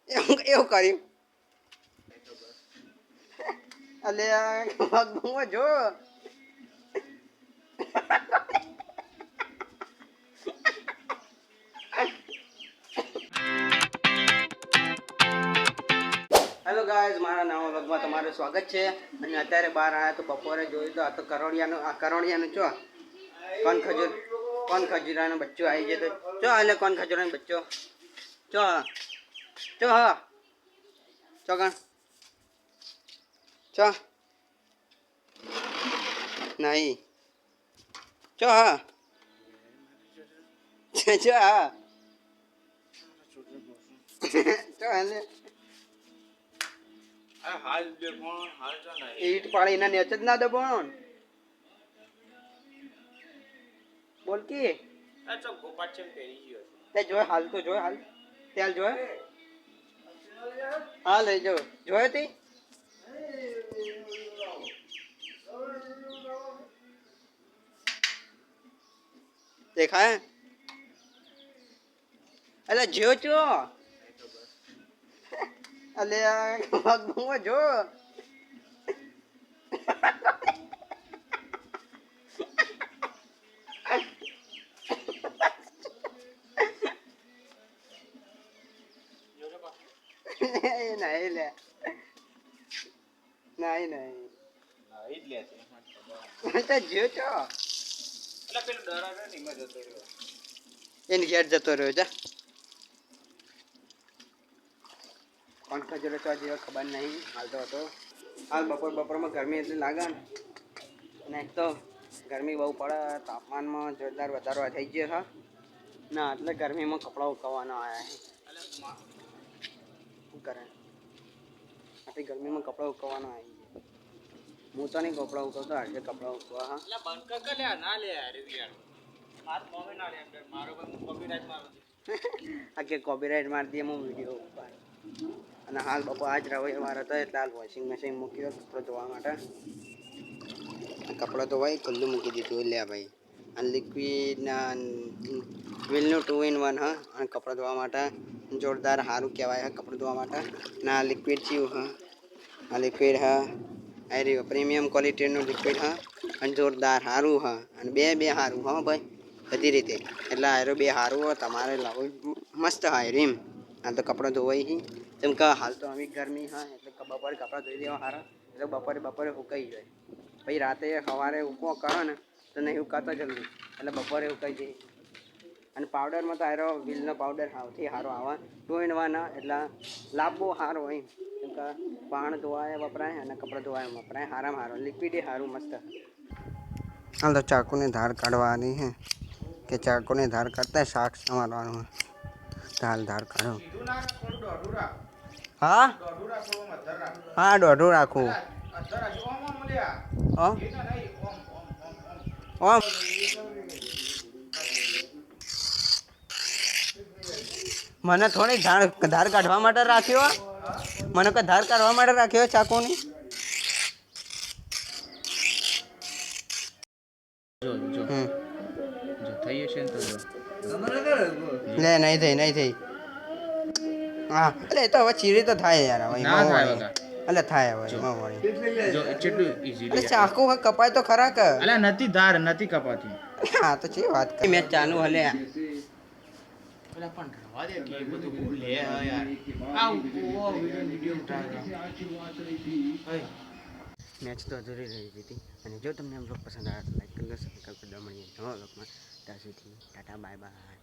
એવું કર્યું અલે આ જો હેલો ગાઈઝ, મારા નવા વ્લોગમાં તમારું સ્વાગત છે. અને અત્યારે બહાર આવ્યા તો બપોરે જોયું તો આ તો કરોડિયાનું ચો કોણ ખજૂરાનો બચ્ચો આવી ગયો તો ચો એટલે કોણ ખજૂરાનો બચ્ચો ચો ચો હા ચો કણ ચો નહીં ચો હા ચો હા ચો એટલે ઈટ પાડી એના નેચ જ ના દે પણ બોલ કે તે જોય હાલ તો જોય હાલ ત્યાલ જોય હા લઈ જાઓ જોયો તી દેખાય અલે જો ચો અલે આ જો નહીં લે નહીં જો છો એની ઘેર જતો રહ્યો જા કોણ ખજૂરો છો જેવો ખબર નહીં હાલતો હતો. હાલ બપોરમાં ગરમી એટલી લાગે ને અને એક તો ગરમી બહુ પડે, તાપમાનમાં જોરદાર વધારો થઈ ગયો હા ના એટલે ગરમીમાં કપડાં ઉકાવવાના આવ્યા શું કરે આટલી ગરમીમાં કપડાં ઉકાવવાના આવી ગયા. હું તો નહીં કપડાં ઉકાવતો આજે કપડાં ઉકવા હા આગે કોપીરાઇટ મારી દઈએ હું વિડીયો ઉપર. અને હાલ બપોર આજ રવિવાર હતો એટલે હાલ વોશિંગ મશીન મૂક્યો કપડો ધોવા માટે. કપડાં ધોવાય ખુલ્લું મૂકી દીધું લે ભાઈ. અને લિક્વિડના વ્હીલનું 2 in 1 હા. અને કપડાં ધોવા માટે જોરદાર સારું કહેવાય હા કપડાં ધોવા માટે. ના લિક્વિડ ચીવું હા આ લિક્વિડ હા આ રહ્યું પ્રીમિયમ ક્વોલિટીનું લિક્વિડ હા અને જોરદાર સારું હા અને બે સારું હા ભાઈ બધી રીતે. એટલે આયરો બે સારું હોય તમારે લાવવું મસ્ત હા રીમ. હાલ તો કપડાં ધોવાય છે જેમ કે હાલ તો આવી ગરમી હા એટલે બપોરે કપડાં ધોઈ દેવા સારા એટલે બપોરે સુકાઈ જાય. પછી રાતે સવારે ઉકો કરો ને તો નહીં ઉકાતો જલ્દી એટલે બપોરે ઉકાઈ જાય. અને પાવડરમાં તો આયરો વ્હીલનો પાવડર સૌથી સારો આવે 2 in 1 એટલે લાભ બહુ સારો હોય કેમ કે પાણ ધોવાય વપરાય અને કપડાં ધોવાય વપરાય સારામાં સારો લિક્વિડ એ સારું મસ્ત. હાલ તો ચાકુની ધાર કાઢવાની હે કે ચાકુની ધાર કાઢતા શાક સમારવાનું હાલ ધાર કાઢો હા હા દોઢું રાખું મને થોડી ધાર કાઢવા માટે રાખ્યો મને કોઈ ધાર કાઢવા માટે રાખ્યો ચાકુની લે નહીં થઈ હા એટલે એ તો હવે ચીરી તો થાય યાર હવે એટલે થાય હવે એટલે ચાકુ કપાય તો ખરા કે એટલે નથી ધાર નથી કપાતી હા તો છે વાત કરી મેચ ચાલુ હલે પણ રવા દે કે બધું લે યાર આ વિડિયો ઉતાર મેચ તો અધૂરી રહી હતી. અને જો તમને આ બ્લોગ પસંદ આવ્યો તો લાઈક કરી લો, સબસ્ક્રાઈબ કરી દો. મળીએ નવા બ્લોગમાં. ત્યાં સુધી ટાટા બાય બાય.